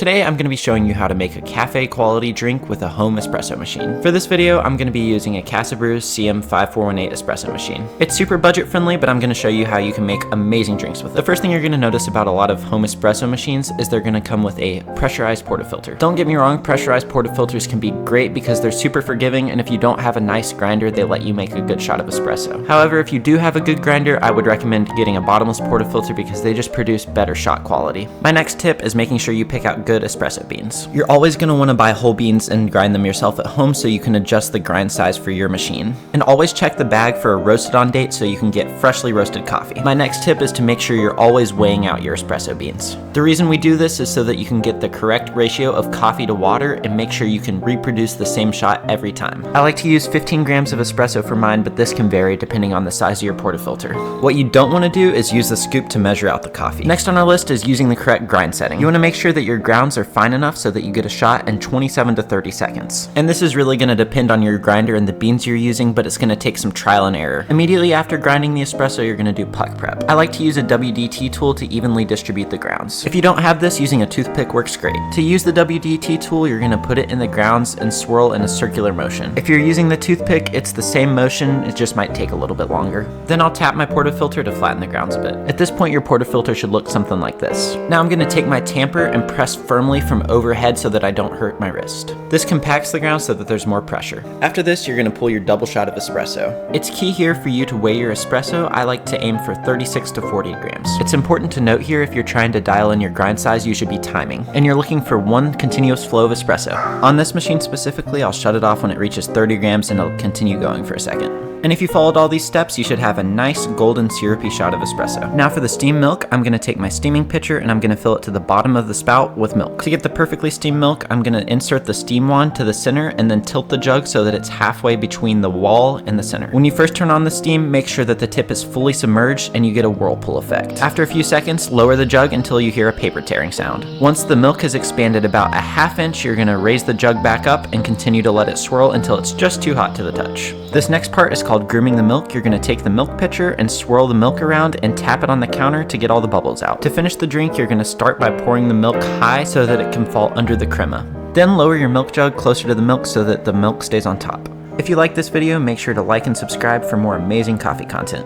Today I'm going to be showing you how to make a cafe quality drink with a home espresso machine. For this video I'm going to be using a Casa Brews CM5418 espresso machine. It's super budget friendly, but I'm going to show you how you can make amazing drinks with it. The first thing you're going to notice about a lot of home espresso machines is they're going to come with a pressurized porta filter. Don't get me wrong, pressurized porta filters can be great because they're super forgiving, and if you don't have a nice grinder they let you make a good shot of espresso. However, if you do have a good grinder, I would recommend getting a bottomless porta filter because they just produce better shot quality. My next tip is making sure you pick out good espresso beans. You're always going to want to buy whole beans and grind them yourself at home so you can adjust the grind size for your machine. And always check the bag for a roasted on date so you can get freshly roasted coffee. My next tip is to make sure you're always weighing out your espresso beans. The reason we do this is so that you can get the correct ratio of coffee to water and make sure you can reproduce the same shot every time. I like to use 15 grams of espresso for mine, but this can vary depending on the size of your porta filter. What you don't want to do is use the scoop to measure out the coffee. Next on our list is using the correct grind setting. You want to make sure that your grounds are fine enough so that you get a shot in 27 to 30 seconds. And this is really going to depend on your grinder and the beans you're using, but it's going to take some trial and error. Immediately after grinding the espresso, you're going to do puck prep. I like to use a WDT tool to evenly distribute the grounds. If you don't have this, using a toothpick works great. To use the WDT tool, you're going to put it in the grounds and swirl in a circular motion. If you're using the toothpick, it's the same motion, it just might take a little bit longer. Then I'll tap my porta filter to flatten the grounds a bit. At this point, your porta filter should look something like this. Now I'm going to take my tamper and press firmly from overhead so that I don't hurt my wrist. This compacts the ground so that there's more pressure. After this, you're going to pull your double shot of espresso. It's key here for you to weigh your espresso. I like to aim for 36 to 40 grams. It's important to note here, if you're trying to dial in your grind size, you should be timing, and you're looking for one continuous flow of espresso. On this machine specifically, I'll shut it off when it reaches 30 grams and it'll continue going for a second. And if you followed all these steps, you should have a nice golden syrupy shot of espresso. Now for the steamed milk, I'm going to take my steaming pitcher and I'm going to fill it to the bottom of the spout with milk. To get the perfectly steamed milk, I'm going to insert the steam wand to the center and then tilt the jug so that it's halfway between the wall and the center. When you first turn on the steam, make sure that the tip is fully submerged and you get a whirlpool effect. After a few seconds, lower the jug until you hear a paper tearing sound. Once the milk has expanded about a ½ inch, you're going to raise the jug back up and continue to let it swirl until it's just too hot to the touch. This next part is called grooming the milk. You're going to take the milk pitcher and swirl the milk around and tap it on the counter to get all the bubbles out. To finish the drink, you're going to start by pouring the milk high so that it can fall under the crema. Then lower your milk jug closer to the milk so that the milk stays on top. If you like this video, make sure to like and subscribe for more amazing coffee content.